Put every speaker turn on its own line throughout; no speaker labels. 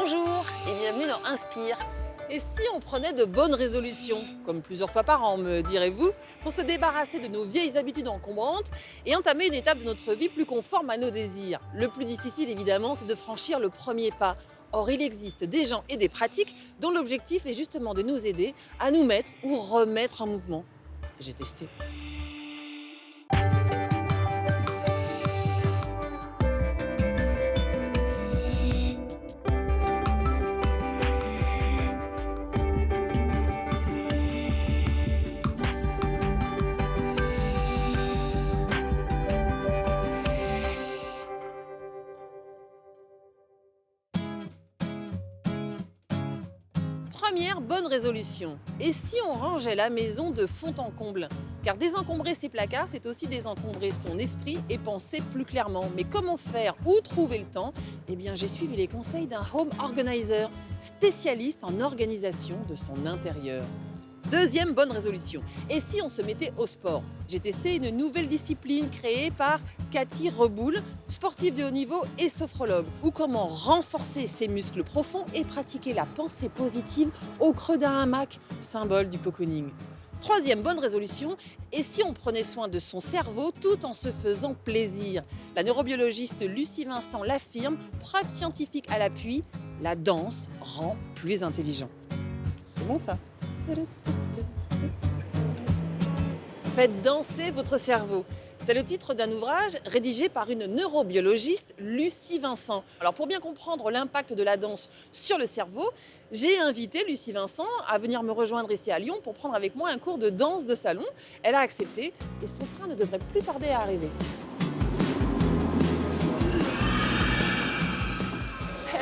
Bonjour et bienvenue dans Inspire.
Et si on prenait de bonnes résolutions, comme plusieurs fois par an, me direz-vous, pour se débarrasser de nos vieilles habitudes encombrantes et entamer une étape de notre vie plus conforme à nos désirs? Le plus difficile, évidemment, c'est de franchir le premier pas. Or, il existe des gens et des pratiques dont l'objectif est justement de nous aider à nous mettre ou remettre en mouvement. J'ai testé. Première bonne résolution. Et si on rangeait la maison de fond en comble? Car désencombrer ses placards, c'est aussi désencombrer son esprit et penser plus clairement. Mais comment faire? Où trouver le temps? Eh bien, j'ai suivi les conseils d'un home organizer, spécialiste en organisation de son intérieur. Deuxième bonne résolution. Et si on se mettait au sport? J'ai testé une nouvelle discipline créée par Cathy Reboul, sportive de haut niveau et sophrologue, ou comment renforcer ses muscles profonds et pratiquer la pensée positive au creux d'un hamac, symbole du cocooning. Troisième bonne résolution, et si on prenait soin de son cerveau tout en se faisant plaisir? La neurobiologiste Lucie Vincent l'affirme, preuve scientifique à l'appui, la danse rend plus intelligent. C'est bon ça? Faites danser votre cerveau. C'est le titre d'un ouvrage rédigé par une neurobiologiste, Lucie Vincent. Alors pour bien comprendre l'impact de la danse sur le cerveau, j'ai invité Lucie Vincent à venir me rejoindre ici à Lyon pour prendre avec moi un cours de danse de salon. Elle a accepté et son train ne devrait plus tarder à arriver.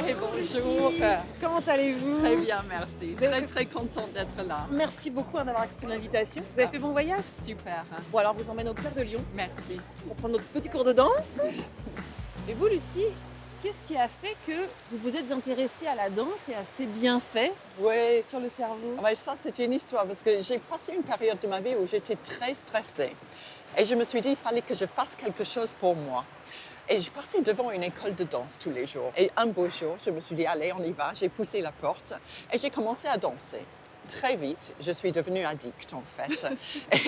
Hey, bonjour.
Comment allez-vous?
Très bien, merci. Très contente d'être là.
Merci beaucoup d'avoir accepté l'invitation. Vous avez fait bon voyage?
Super.
Bon alors, je vous emmène au cœur de Lyon
Merci.
pour prendre notre petit cours de danse. Et vous, Lucie, qu'est-ce qui a fait que vous vous êtes intéressée à la danse et à ses bienfaits
Oui.
sur le cerveau?
Ouais, ça, c'est une histoire parce que j'ai passé une période de ma vie où j'étais très stressée. Et je me suis dit qu'il fallait que je fasse quelque chose pour moi. Et je passais devant une école de danse tous les jours. Et un beau jour, je me suis dit, allez, on y va. J'ai poussé la porte et j'ai commencé à danser. Très vite, je suis devenue addict en fait.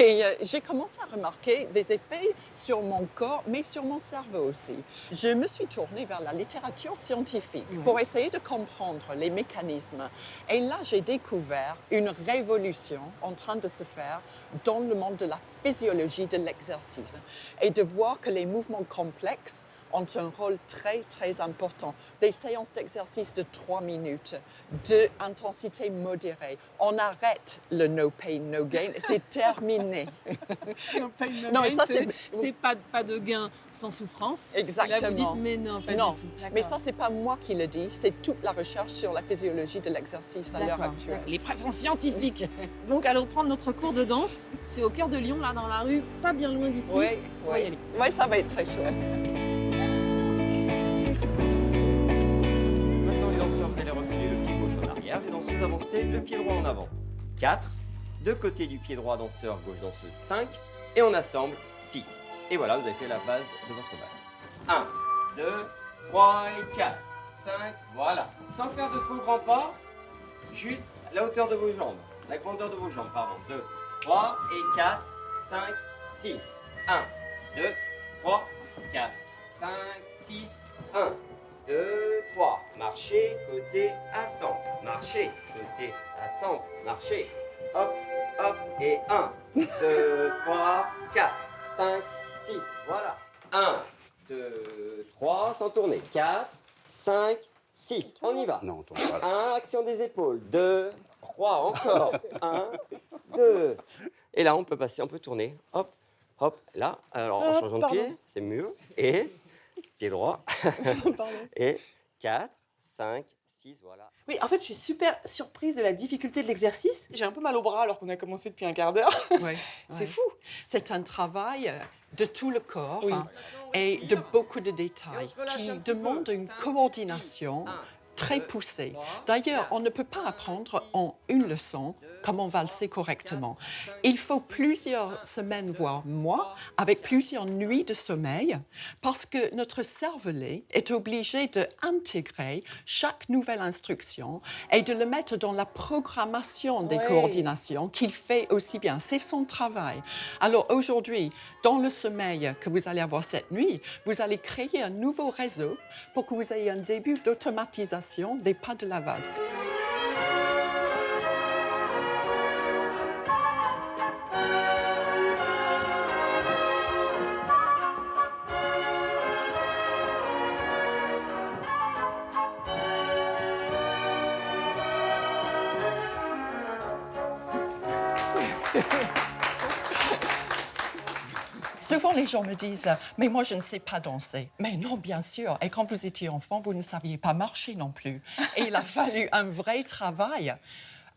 Et j'ai commencé à remarquer des effets sur mon corps, mais sur mon cerveau aussi. Je me suis tournée vers la littérature scientifique pour essayer de comprendre les mécanismes. Et là, j'ai découvert une révolution en train de se faire dans le monde de la physiologie de l'exercice. Et de voir que les mouvements complexes ont un rôle très important. Des séances d'exercice de 3 minutes, d'intensité modérée. On arrête le no pain, no gain. C'est terminé.
No pain, no
Non,
gain,
ça,
c'est pas de gain sans souffrance.
Exactement.
Et là, vous dites, mais non, pas
Non,
du tout.
mais ça, c'est pas moi qui le dis. C'est toute la recherche sur la physiologie de l'exercice à l'heure actuelle.
Les preuves sont scientifiques. Donc, allons prendre notre cours de danse. C'est au cœur de Lyon, là, dans la rue, pas bien loin d'ici.
Oui,
On va y aller.
oui, ça va être très chouette.
Maintenant, les danseurs, vous allez reculer le pied gauche en arrière, les danseuses avancer le pied droit en avant. 4. De côté du pied droit, danseur, gauche danseuse, 5. Et on assemble 6. Et voilà, vous avez fait la base de votre base. 1, 2, 3 et 4, 5, voilà. Sans faire de trop grands pas, juste la hauteur de vos jambes, la grandeur de vos jambes, pardon. 2, 3 et 4, 5, 6. 1, 2, 3, 4, 5, 6, 1. 2, 3. Marchez, côté, assemble. Marchez, côté, assemble. Marchez. Hop, hop. Et 1, 2, 3, 4, 5, 6. Voilà. 1, 2, 3. Sans tourner. 4, 5, 6. On y va.
Non, on tourne pas.
1, action des épaules. 2, 3. Encore. 1, 2. Et là, on peut passer, on peut tourner. Hop, hop. Là, alors en changeant de pied, c'est mieux. Et pied droit. Et 4, 5, 6, voilà.
Oui, en fait, je suis super surprise de la difficulté de l'exercice. J'ai un peu mal au bras alors qu'on a commencé depuis un quart d'heure.
Oui,
C'est
oui.
fou.
C'est un travail de tout le corps
Oui.
et de beaucoup de détails qui demandent une coordination très poussé. D'ailleurs, on ne peut pas apprendre en une leçon comment valser correctement. Il faut plusieurs semaines, voire mois, avec plusieurs nuits de sommeil, parce que notre cervelet est obligé d'intégrer chaque nouvelle instruction et de le mettre dans la programmation des coordinations qu'il fait aussi bien. C'est son travail. Alors aujourd'hui, dans le sommeil que vous allez avoir cette nuit, vous allez créer un nouveau réseau pour que vous ayez un début d'automatisation des pas de la valse. Souvent, les gens me disent « Mais moi, je ne sais pas danser. » Mais non, bien sûr. Et quand vous étiez enfant, vous ne saviez pas marcher non plus. Et il a fallu un vrai travail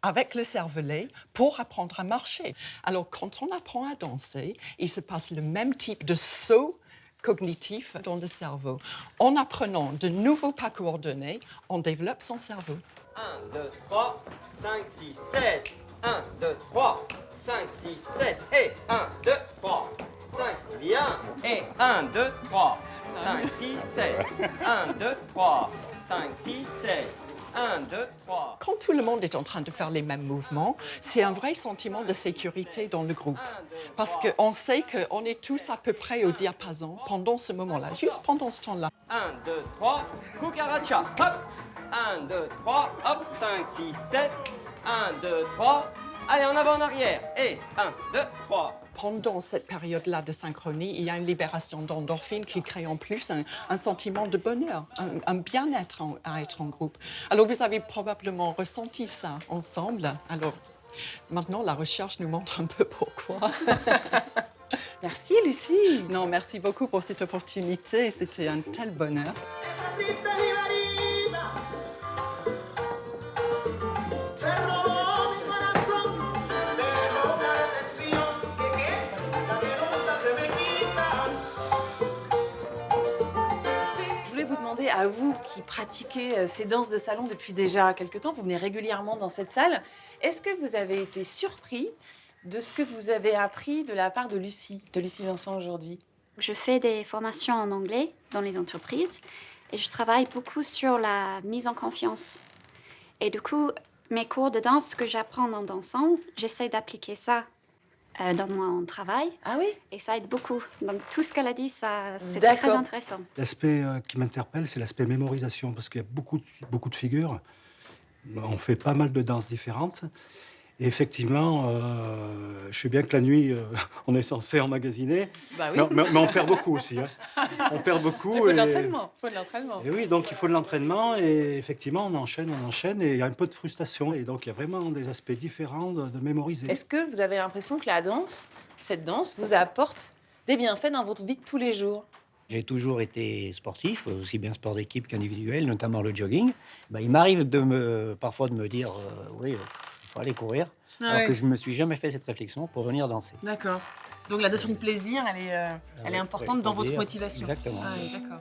avec le cervelet pour apprendre à marcher. Alors, quand on apprend à danser, il se passe le même type de saut cognitif dans le cerveau. En apprenant de nouveaux pas coordonnés, on développe son cerveau.
1, 2, 3, 5, 6, 7. 1, 2, 3, 5, 6, 7. Et 1, 2, 3, 5. Bien. Et 1, 2, 3, 5, 6, 7. 1, 2, 3, 5, 6, 7. 1, 2, 3.
Quand tout le monde est en train de faire les mêmes mouvements, c'est un vrai sentiment de sécurité dans le groupe. Parce qu'on sait qu'on est tous à peu près au diapason pendant ce moment-là, juste pendant ce temps-là.
1, 2, 3, cucaracha. Hop. 1, 2, 3, hop. 5, 6, 7. 1, 2, 3. Allez, en avant, en arrière. Et 1, 2, 3.
Pendant cette période-là de synchronie, il y a une libération d'endorphines qui crée en plus un sentiment de bonheur, un bien-être à être en groupe. Alors, vous avez probablement ressenti ça ensemble. Alors, maintenant, la recherche nous montre un peu pourquoi.
Merci Lucie.
Non, merci beaucoup pour cette opportunité. C'était un tel bonheur.
À vous qui pratiquez ces danses de salon depuis déjà quelques temps, vous venez régulièrement dans cette salle. Est-ce que vous avez été surpris de ce que vous avez appris de la part de Lucie Vincent aujourd'hui?
Je fais des formations en anglais dans les entreprises et je travaille beaucoup sur la mise en confiance. Et du coup, mes cours de danse que j'apprends en dansant, j'essaie d'appliquer ça dans mon travail.
Ah oui?
Et ça aide beaucoup. Donc tout ce qu'elle a dit, c'était
D'accord.
très intéressant.
L'aspect qui m'interpelle, c'est l'aspect mémorisation, parce qu'il y a beaucoup de figures. On fait pas mal de danses différentes. Et effectivement, je sais bien que la nuit, on est censé emmagasiner,
Bah oui.
mais on perd beaucoup aussi. Hein. On perd beaucoup.
Il faut de l'entraînement. Il faut de l'entraînement.
Et oui, donc il faut de l'entraînement et effectivement, on enchaîne et il y a un peu de frustration. Et donc il y a vraiment des aspects différents de mémoriser.
Est-ce que vous avez l'impression que la danse, cette danse, vous apporte des bienfaits dans votre vie de tous les jours?
J'ai toujours été sportif, aussi bien sport d'équipe qu'individuel, notamment le jogging. Il m'arrive parfois de me dire, oui, il faut aller courir, alors que je ne me suis jamais fait cette réflexion pour venir danser.
D'accord. Donc la notion de plaisir, elle est importante dans votre motivation.
Exactement.
Ah, oui, d'accord.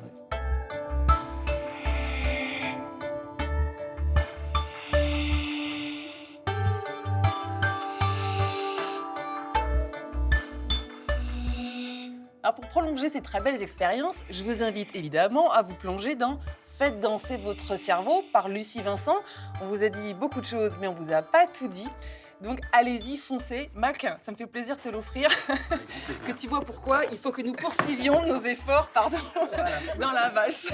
Alors pour prolonger ces très belles expériences, je vous invite évidemment à vous plonger dans Faites danser votre cerveau par Lucie Vincent. On vous a dit beaucoup de choses, mais on vous a pas tout dit. Donc allez-y, foncez. Mac, ça me fait plaisir de te l'offrir. Que tu vois pourquoi il faut que nous poursuivions nos efforts dans la valse.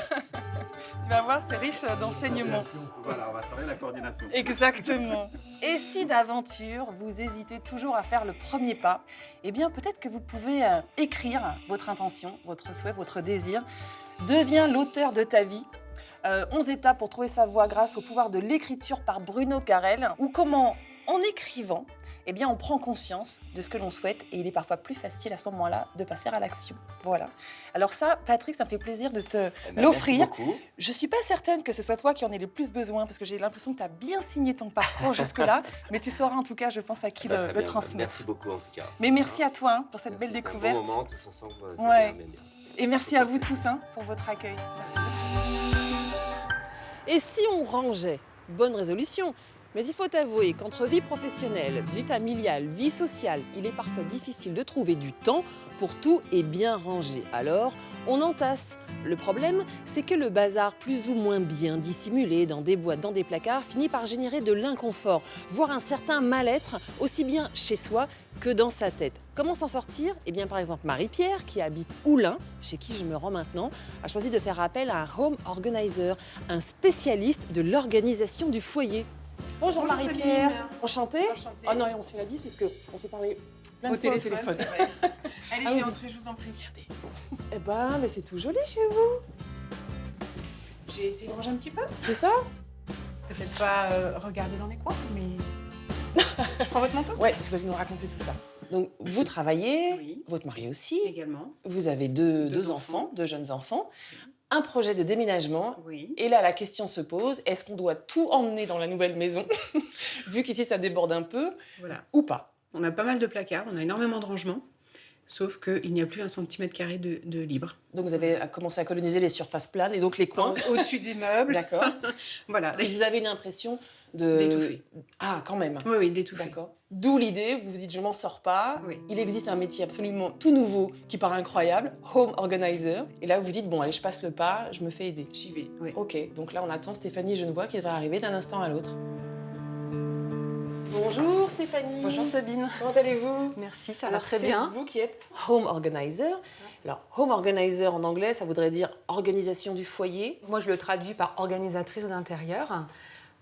Tu vas voir, c'est riche d'enseignements.
Voilà, on va travailler la coordination.
Exactement. Et si d'aventure, vous hésitez toujours à faire le premier pas, eh bien peut-être que vous pouvez écrire votre intention, votre souhait, votre désir. Deviens l'auteur de ta vie. 11 étapes pour trouver sa voie grâce au pouvoir de l'écriture par Bruno Carrel. Ou comment, en écrivant, eh bien, on prend conscience de ce que l'on souhaite et il est parfois plus facile à ce moment-là de passer à l'action. Voilà. Alors ça, Patrick, ça me fait plaisir de te l'offrir.
Merci beaucoup.
Je suis pas certaine que ce soit toi qui en ait le plus besoin parce que j'ai l'impression que tu as bien signé ton parcours jusque-là, mais tu sauras en tout cas, je pense, à qui
Très
le
bien.
transmettre.
Merci beaucoup en tout cas.
Mais merci à toi pour cette
Merci,
belle
c'est
découverte.
un bon moment tous ensemble. C'est
Ouais.
bien.
Et merci à vous tous pour votre accueil. Merci beaucoup. Et si on rangeait? Bonne résolution. Mais il faut avouer qu'entre vie professionnelle, vie familiale, vie sociale, il est parfois difficile de trouver du temps pour tout et bien ranger. Alors, on entasse. Le problème, c'est que le bazar plus ou moins bien dissimulé dans des boîtes, dans des placards, finit par générer de l'inconfort, voire un certain mal-être, aussi bien chez soi que dans sa tête. Comment s'en sortir? Eh bien, par exemple, Marie-Pierre, qui habite Oulin, chez qui je me rends maintenant, a choisi de faire appel à un home organizer, un spécialiste de l'organisation du foyer. Bonjour Marie-Pierre, enchantée. Oh non, on s'est la bise parce qu'on s'est parlé plein de fois au téléphone.
C'est vrai. Allez-y,
Allez-y.
entrez, je vous en prie.
Eh ben, mais c'est tout joli chez vous.
J'ai essayé de ranger un petit peu.
C'est ça?
Peut-être pas regarder dans les coins, mais... Je prends votre manteau?
Ouais, vous allez nous raconter tout ça. Donc, vous travaillez,
Oui.
votre mari aussi.
Également.
Vous avez deux
Deux
enfants, deux jeunes enfants. Un projet de déménagement.
Oui.
Et là, la question se pose, est-ce qu'on doit tout emmener dans la nouvelle maison, vu qu'ici ça déborde un peu,
Voilà.
ou pas?
On a pas mal de placards, on a énormément de rangements, sauf qu'il n'y a plus 1 cm² de libre.
Donc, vous avez commencé à coloniser les surfaces planes et donc les coins.
Au-dessus des meubles.
D'accord.
Voilà.
Et vous avez une impression de...
D'étouffer.
Ah, quand même.
Oui, oui, d'étouffer.
D'accord. D'où l'idée, vous vous dites, je m'en sors pas.
Oui.
Il existe un métier absolument tout nouveau qui paraît incroyable, home organizer. Et là, vous vous dites, bon, allez, je passe le pas, je me fais aider.
J'y vais. Oui.
Ok, donc là, on attend Stéphanie Genevoix qui devrait arriver d'un instant à l'autre. Bonjour Stéphanie.
Bonjour Sabine.
Comment allez-vous?
Merci, ça va
Alors,
très
c'est
bien.
vous qui êtes home organizer. Alors, home organizer en anglais, ça voudrait dire organisation du foyer.
Moi, je le traduis par organisatrice d'intérieur,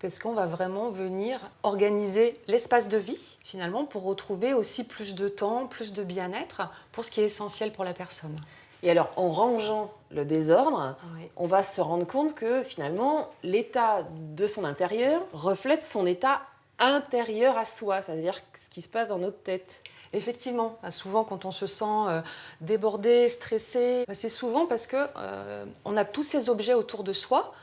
parce qu'on va vraiment venir organiser l'espace de vie, finalement, pour retrouver aussi plus de temps, plus de bien-être, pour ce qui est essentiel pour la personne.
Et alors, en rangeant le désordre,
Oui.
on va se rendre compte que finalement, l'état de son intérieur reflète son état intérieur à soi, c'est-à-dire ce qui se passe dans notre tête.
Effectivement, souvent quand on se sent débordé, stressé, c'est souvent parce que on a tous ces objets autour de soi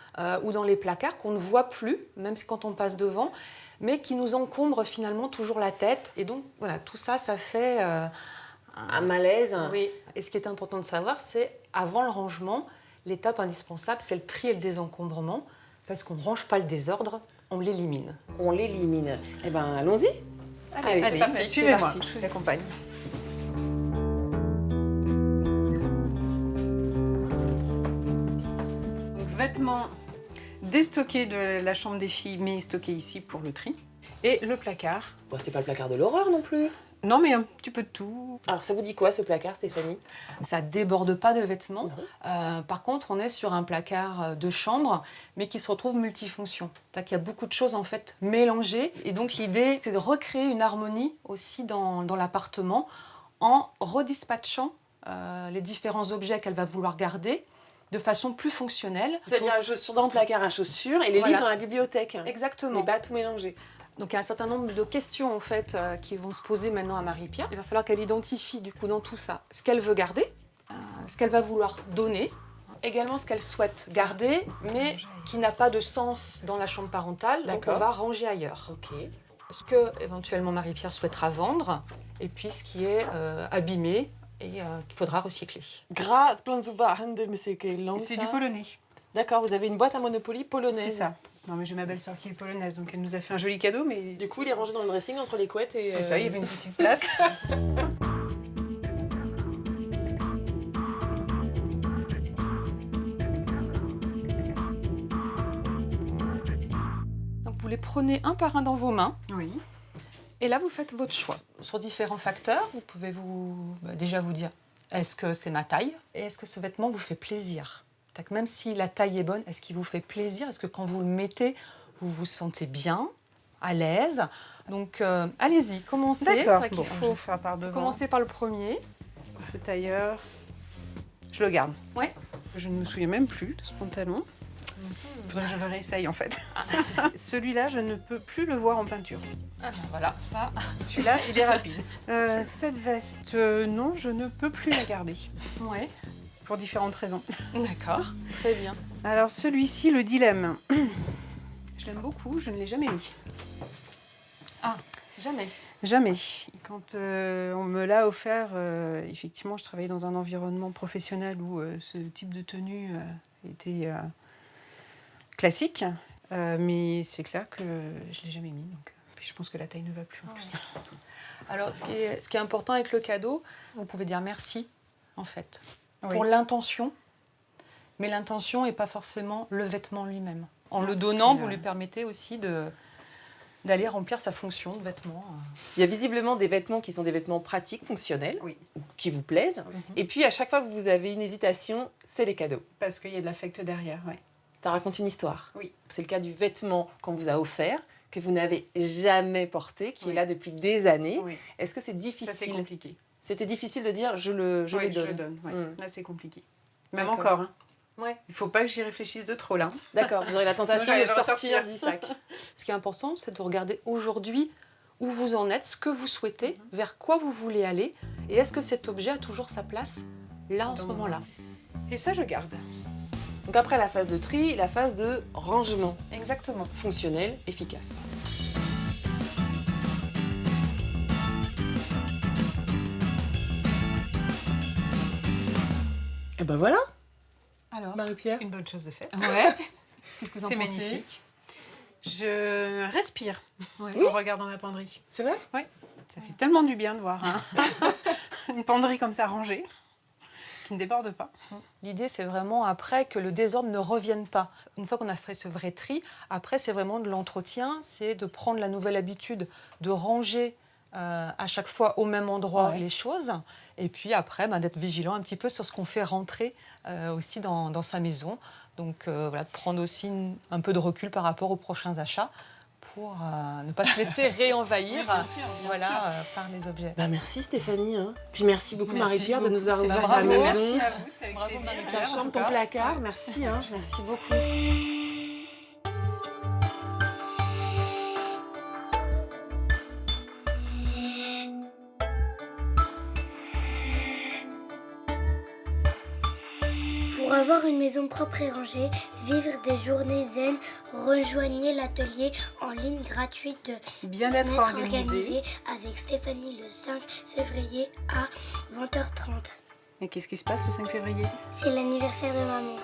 ou dans les placards qu'on ne voit plus, même quand on passe devant, mais qui nous encombrent finalement toujours la tête. Et donc voilà, tout ça, ça fait
Un malaise.
Oui. Et ce qui est important de savoir, c'est avant le rangement, l'étape indispensable, c'est le tri et le désencombrement, parce qu'on ne range pas le désordre, on l'élimine.
On l'élimine. Eh ben, allons-y. Allez,
Allez,
parti,
suivez-moi,
c'est parti.
je vous accompagne. Donc, vêtements déstockés de la chambre des filles, mais stockés ici pour le tri. Et le placard.
Bon, c'est pas le placard de l'horreur non plus.
Non, mais un petit peu de tout.
Alors, ça vous dit quoi ce placard, Stéphanie?
Ça déborde pas de vêtements.
Non.
Par contre, on est sur un placard de chambre, mais qui se retrouve multifonction. Il y a beaucoup de choses en fait mélangées. Et donc l'idée, c'est de recréer une harmonie aussi dans l'appartement en redispatchant les différents objets qu'elle va vouloir garder de façon plus fonctionnelle.
C'est-à-dire dans le placard à chaussures et les
Voilà.
livres dans la bibliothèque.
Exactement.
Mais pas tout mélanger.
Donc il y a un certain nombre de questions en fait qui vont se poser maintenant à Marie-Pierre. Il va falloir qu'elle identifie du coup dans tout ça ce qu'elle veut garder, ce qu'elle va vouloir donner, également ce qu'elle souhaite garder, mais qui n'a pas de sens dans la chambre parentale, donc
D'accord.
on va ranger ailleurs.
Ok.
Ce que éventuellement Marie-Pierre souhaitera vendre, et puis ce qui est abîmé et qu'il faudra recycler.
Gras plan zu waren, c'est
C'est du polonais.
D'accord, vous avez une boîte à Monopoly polonaise.
C'est ça. Non, mais j'ai ma belle-sœur qui est polonaise, donc elle nous a fait un joli cadeau, mais...
Du coup, il est rangé dans le dressing entre les couettes et...
C'est ça, il y avait une petite place.
Donc vous les prenez un par un dans vos mains.
Oui.
Et là, vous faites votre choix. Sur différents facteurs, vous pouvez déjà vous dire, est-ce que c'est ma taille? Et est-ce que ce vêtement vous fait plaisir? Même si la taille est bonne, est-ce qu'il vous fait plaisir? Est-ce que quand vous le mettez, vous vous sentez bien, à l'aise? Donc, allez-y, commencez.
D'accord.
C'est vrai qu'il
Bon, je vais faire par devant.
commencer par le premier.
Ce tailleur, je le garde.
Ouais.
Je ne me souviens même plus de ce pantalon. Il faudrait que je le réessaye en fait. Celui-là, je ne peux plus le voir en peinture.
Ah ben voilà, ça.
Celui-là, il est rapide. Cette veste, non, je ne peux plus la garder.
Ouais.
Pour différentes raisons.
D'accord. Très bien.
Alors celui-ci, le dilemme. Je l'aime beaucoup, je ne l'ai jamais mis.
Ah, jamais.
Jamais. Quand on me l'a offert, effectivement, je travaillais dans un environnement professionnel où ce type de tenue était classique. Mais c'est clair que je ne l'ai jamais mis. Donc, puis je pense que la taille ne va plus en plus.
Alors, ce qui est important avec le cadeau, vous pouvez dire merci, en fait,
Oui.
pour l'intention. Mais l'intention n'est pas forcément le vêtement lui-même. En le
parce
donnant,
que,
vous lui permettez aussi d'aller remplir sa fonction de vêtement.
Il y a visiblement des vêtements qui sont des vêtements pratiques, fonctionnels,
Oui.
qui vous plaisent. Et puis, à chaque fois que vous avez une hésitation, c'est les cadeaux.
Parce qu'il y a de l'affect derrière, oui.
Ça raconte une histoire.
Oui.
C'est le cas du vêtement qu'on vous a offert, que vous n'avez jamais porté, qui est
Oui.
là depuis des années.
Oui.
Est-ce que c'est
Ça, c'est
difficile?
compliqué.
C'était difficile de dire je le
Oui,
donne.
je le donne. Ouais.
Mm.
Là, c'est compliqué. Même
D'accord.
encore. Hein.
Ouais.
Il ne faut pas que j'y réfléchisse de trop, là.
D'accord, vous aurez la tentation
Sinon,
de
j'allais le
sortir
ressortir.
du sac.
Ce qui est important, c'est de regarder aujourd'hui où vous en êtes, ce que vous souhaitez, vers quoi vous voulez aller, et est-ce que cet objet a toujours sa place là, en ce
Dans-
moment-là.
Et ça, je garde.
Donc après la phase de tri, la phase de rangement
Exactement.
fonctionnel, efficace. Et ben voilà,
Alors,
Marie-Pierre.
Une bonne chose de faite.
ouais. Qu'est-ce que vous en
C'est
pensez?
magnifique. Je respire
Ouais.
en regardant ma penderie.
C'est vrai?
Ça fait tellement du bien de voir une penderie comme ça rangée, qui ne déborde pas.
L'idée, c'est vraiment après que le désordre ne revienne pas. Une fois qu'on a fait ce vrai tri, après, c'est vraiment de l'entretien, c'est de prendre la nouvelle habitude de ranger à chaque fois au même endroit
Ouais.
les choses. Et puis après, d'être vigilant un petit peu sur ce qu'on fait rentrer aussi dans sa maison. Donc voilà, de prendre aussi un peu de recul par rapport aux prochains achats pour ne pas se laisser réenvahir par les objets.
Bah merci Stéphanie. Hein. Puis merci beaucoup
Merci
Marie-Pierre de
beaucoup,
nous avoir
c'est
ouvert
bravo.
la maison.
Merci à vous, c'est avec
Bravo,
plaisir.
Marie-Pierre.
Ta
en
chambre,
tout
ton
cas.
placard, merci, hein. Merci beaucoup.
Pour avoir une maison propre et rangée, vivre des journées zen, rejoignez l'atelier en ligne gratuite de
Bien-être organisé.
avec Stéphanie le 5 février à 20h30.
Et qu'est-ce qui se passe le 5 février?
C'est l'anniversaire de maman.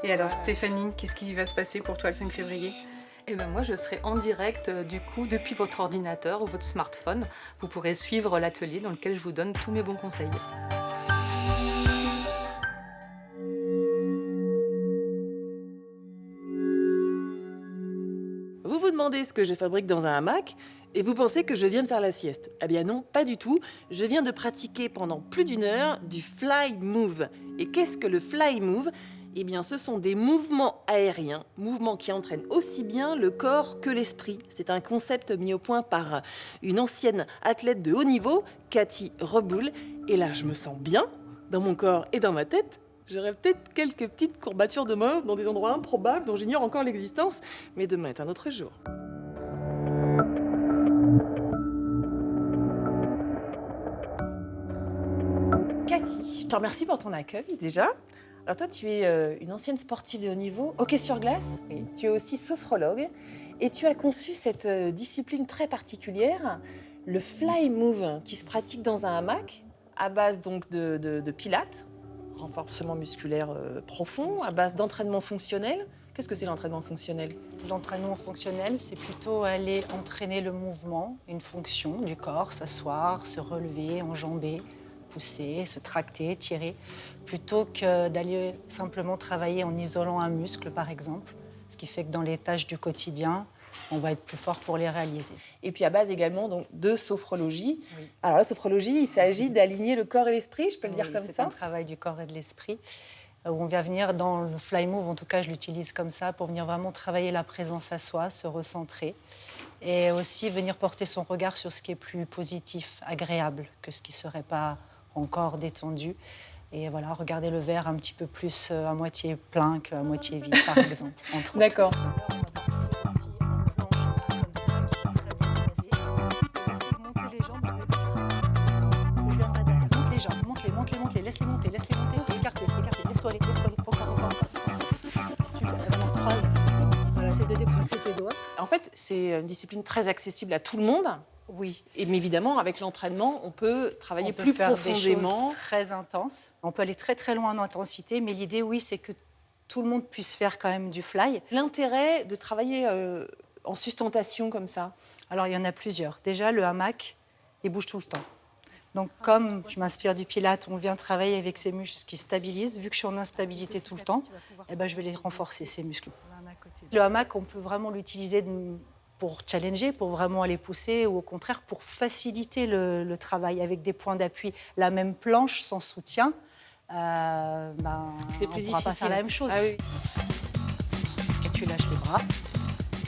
Et alors Stéphanie, qu'est-ce qui va se passer pour toi le 5 février?
Et ben moi, je serai en direct du coup depuis votre ordinateur ou votre smartphone. Vous pourrez suivre l'atelier dans lequel je vous donne tous mes bons conseils.
Vous vous demandez ce que je fabrique dans un hamac et vous pensez que je viens de faire la sieste. Eh bien non, pas du tout. Je viens de pratiquer pendant plus d'une heure du fly move. Et qu'est-ce que le fly move? Eh bien, ce sont des mouvements aériens, mouvements qui entraînent aussi bien le corps que l'esprit. C'est un concept mis au point par une ancienne athlète de haut niveau, Cathy Reboul. Et là, je me sens bien dans mon corps et dans ma tête. J'aurais peut-être quelques petites courbatures de main dans des endroits improbables dont j'ignore encore l'existence, mais demain est un autre jour. Cathy, je te remercie pour ton accueil déjà. Alors toi, tu es une ancienne sportive de haut niveau, hockey sur glace, tu es aussi sophrologue, et tu as conçu cette discipline très particulière, le fly move, qui se pratique dans un hamac, à base donc de pilates, renforcement musculaire profond, à base d'entraînement fonctionnel. Qu'est-ce que c'est l'entraînement fonctionnel?
L'entraînement fonctionnel, c'est plutôt aller entraîner le mouvement, une fonction du corps, s'asseoir, se relever, enjamber, pousser, se tracter, tirer, plutôt que d'aller simplement travailler en isolant un muscle, par exemple, ce qui fait que dans les tâches du quotidien, on va être plus fort pour les réaliser.
Et puis à base également donc, de sophrologie.
Oui.
Alors la sophrologie, il s'agit d'aligner le corps et l'esprit, je peux le dire
Oui,
comme
c'est
ça.
un travail du corps et de l'esprit, où on vient venir dans le fly move, en tout cas je l'utilise comme ça, pour venir vraiment travailler la présence à soi, se recentrer, et aussi venir porter son regard sur ce qui est plus positif, agréable, que ce qui ne serait pas encore détendu. Et voilà, regarder le verre un petit peu plus à moitié plein qu'à moitié vide, par exemple. entre autres.
D'accord.
Monter les jambes, monte les jambes, monte-les, laisse-les monter, écartez, laisse-toi aller, encore. Super, maintenant croise. Voilà, essaie de décoincer tes doigts.
En fait, c'est une discipline très accessible à tout le monde.
Oui.
Mais évidemment, avec l'entraînement, on peut travailler
On peut
plus
faire
profondément.
des choses très intenses. On peut aller très très loin en intensité, mais l'idée, oui, c'est que tout le monde puisse faire quand même du fly.
L'intérêt de travailler en sustentation comme ça?
Alors, il y en a plusieurs. Déjà, le hamac, il bouge tout le temps. Donc, comme je m'inspire du Pilate, on vient travailler avec ces muscles qui stabilisent. Vu que je suis en instabilité tout le temps, eh ben, je vais les renforcer, ces muscles. Le hamac, on peut vraiment l'utiliser pour challenger, pour vraiment aller pousser, ou au contraire, pour faciliter le travail avec des points d'appui. La même planche sans soutien,
c'est plus
on ne pourra pas faire la même chose.
Ah oui.
Et tu lâches les bras.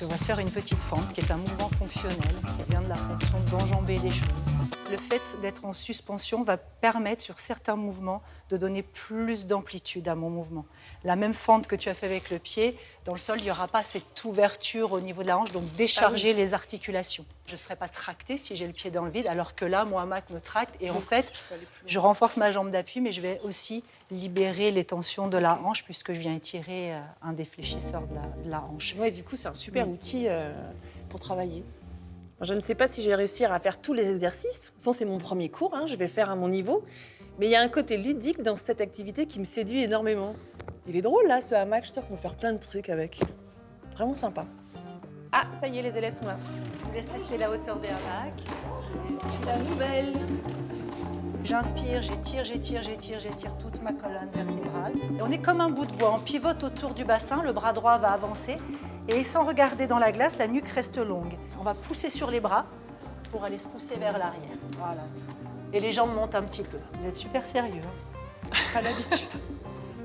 Et on va se faire une petite fente, qui est un mouvement fonctionnel, qui vient de la fonction d'enjamber les choses. Le fait d'être en suspension va permettre, sur certains mouvements, de donner plus d'amplitude à mon mouvement. La même fente que tu as fait avec le pied, dans le sol, il n'y aura pas cette ouverture au niveau de la hanche, donc décharger les articulations. Je ne serai pas tractée si j'ai le pied dans le vide, alors que là, mon hamac me tracte. Et en fait, je renforce ma jambe d'appui, mais je vais aussi libérer les tensions de la hanche, puisque je viens étirer un défléchisseur de la hanche.
Ouais, du coup, c'est un super outil pour travailler. Je ne sais pas si je vais réussir à faire tous les exercices. De toute façon, c'est mon premier cours, je vais faire à mon niveau. Mais il y a un côté ludique dans cette activité qui me séduit énormément. Il est drôle, là, ce hamac. Je suis sûre qu'on peut faire plein de trucs avec. Vraiment sympa. Ah, ça y est, les élèves sont là.
Je vous laisse tester la hauteur des hamacs.
C'est la nouvelle.
J'inspire, j'étire toute ma colonne vertébrale. Et on est comme un bout de bois, on pivote autour du bassin, le bras droit va avancer et sans regarder dans la glace, la nuque reste longue. On va pousser sur les bras pour aller se pousser vers l'arrière. Voilà. Et les jambes montent un petit peu. Vous êtes super sérieux, Pas l'habitude.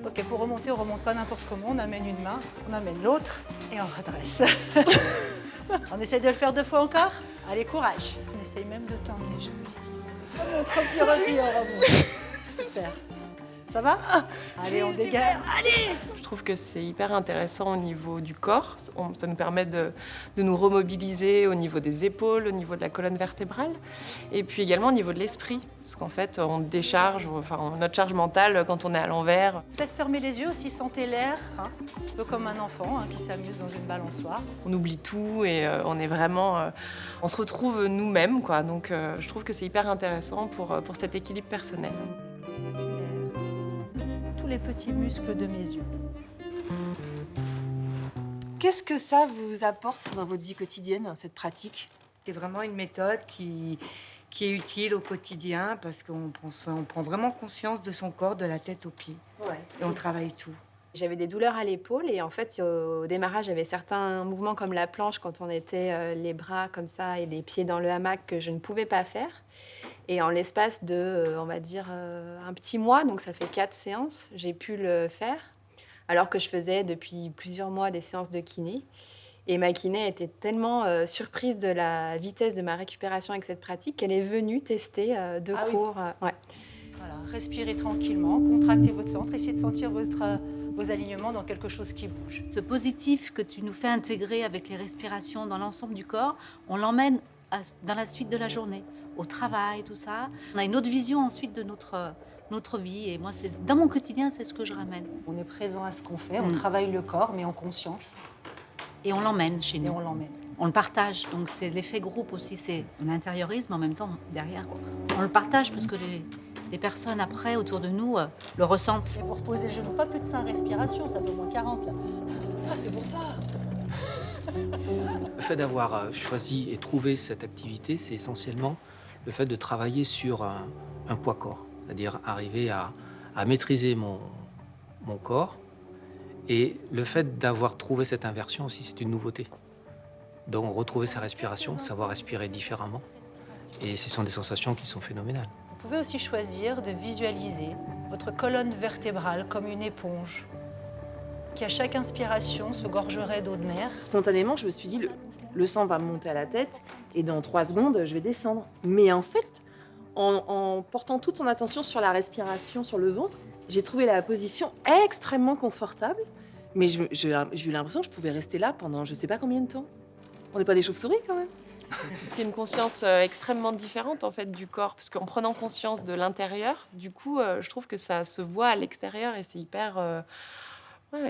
Ok, pour remonter, on remonte pas n'importe comment. On amène une main, on amène l'autre et on redresse. On essaie de le faire 2 fois encore. Allez, courage. On essaye même de tendre les jambes ici. On monte, on remonte. Super. Ça va? Allez, on dégage. Allez!
Je trouve que c'est hyper intéressant au niveau du corps. Ça nous permet de nous remobiliser au niveau des épaules, au niveau de la colonne vertébrale. Et puis également au niveau de l'esprit. Parce qu'en fait, on décharge, notre charge mentale quand on est à l'envers.
Peut-être fermer les yeux aussi, sentez l'air. Un peu comme un enfant qui s'amuse dans une balançoire.
On oublie tout et on est vraiment... on se retrouve nous-mêmes, quoi. Donc je trouve que c'est hyper intéressant pour cet équilibre personnel.
Tous les petits muscles de mes yeux.
Qu'est-ce que ça vous apporte dans votre vie quotidienne, cette pratique?
C'est vraiment une méthode qui est utile au quotidien parce qu'on prend vraiment conscience de son corps, de la tête aux pieds.
Ouais.
Et on travaille tout.
J'avais des douleurs à l'épaule et en fait, au démarrage, j'avais certains mouvements comme la planche quand on était les bras comme ça et les pieds dans le hamac que je ne pouvais pas faire. Et en l'espace de, on va dire, un petit mois, donc ça fait 4 séances, j'ai pu le faire, alors que je faisais depuis plusieurs mois des séances de kiné. Et ma kiné était tellement surprise de la vitesse de ma récupération avec cette pratique qu'elle est venue tester 2 cours. Ouais.
Voilà, respirez tranquillement, contractez votre centre, essayez de sentir vos alignements dans quelque chose qui bouge.
Ce positif que tu nous fais intégrer avec les respirations dans l'ensemble du corps, on l'emmène dans la suite de la journée, au travail, tout ça. On a une autre vision ensuite de notre vie. Et moi, dans mon quotidien, c'est ce que je ramène.
On est présent à ce qu'on fait, on travaille le corps, mais en conscience.
Et on l'emmène chez nous.
Et on l'emmène.
On le partage. Donc, c'est l'effet groupe aussi. On intériorise, mais en même temps, derrière, on le partage parce que les personnes après, autour de nous, le ressentent.
Et vous reposez le genou, pas plus de 5 respirations, ça fait au moins 40 là.
Ah, c'est pour ça.
Le fait d'avoir choisi et trouvé cette activité, c'est essentiellement le fait de travailler sur un poids-corps, c'est-à-dire arriver à maîtriser mon corps. Et le fait d'avoir trouvé cette inversion aussi, c'est une nouveauté. Donc retrouver sa respiration, savoir respirer différemment. Et ce sont des sensations qui sont phénoménales.
Vous pouvez aussi choisir de visualiser votre colonne vertébrale comme une éponge qui, à chaque inspiration, se gorgerait d'eau de mer.
Spontanément, je me suis dit, le sang va me monter à la tête et dans 3 secondes, je vais descendre. Mais en fait, en portant toute son attention sur la respiration, sur le ventre, j'ai trouvé la position extrêmement confortable. Mais j'ai eu l'impression que je pouvais rester là pendant je ne sais pas combien de temps. On n'est pas des chauves-souris quand même.
C'est une conscience extrêmement différente en fait du corps, parce qu'en prenant conscience de l'intérieur, du coup, je trouve que ça se voit à l'extérieur et c'est hyper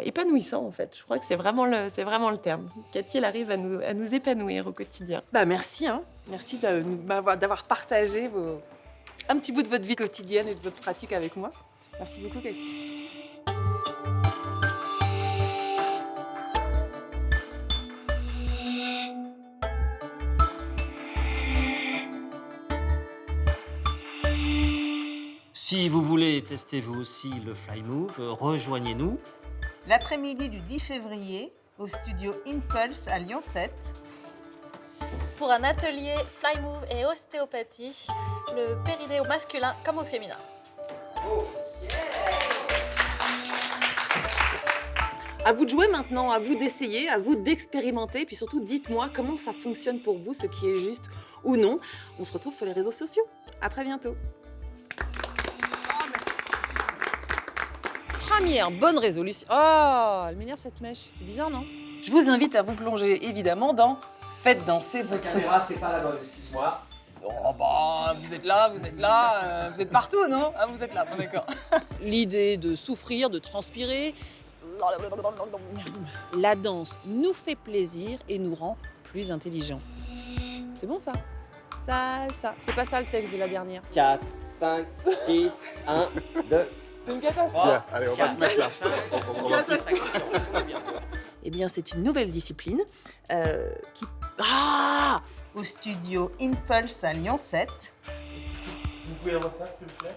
épanouissant en fait. Je crois que c'est vraiment le terme. Cathy, elle arrive à nous épanouir au quotidien.
Bah merci, merci d'avoir partagé un petit bout de votre vie quotidienne et de votre pratique avec moi. Merci beaucoup, Cathy.
Si vous voulez tester vous aussi le Fly Move, rejoignez-nous.
L'après-midi du 10 février, au studio Impulse à Lyon 7.
Pour un atelier Fly Move et ostéopathie, le périnée au masculin comme au féminin.
À vous de jouer maintenant, à vous d'essayer, à vous d'expérimenter, puis surtout dites-moi comment ça fonctionne pour vous, ce qui est juste ou non. On se retrouve sur les réseaux sociaux. À très bientôt. Première bonne résolution. Oh, elle m'énerve cette mèche. C'est bizarre, non? Je vous invite à vous plonger évidemment dans Faites danser votre...
c'est pas la bonne, excuse-moi.
Oh bah, vous êtes là, vous êtes partout, non? Ah, vous êtes là, bon, d'accord. L'idée de souffrir, de transpirer. La danse nous fait plaisir et nous rend plus intelligents. C'est bon ça? Salsa. C'est pas ça le texte de la dernière.
4, 5, 6, 1, 2.
C'est une catastrophe.
Tiens, allez, on va se mettre là.
Eh bien, c'est une nouvelle discipline qui...
Au studio Impulse à Lyon 7.
Vous pouvez refaire, s'il vous plaît?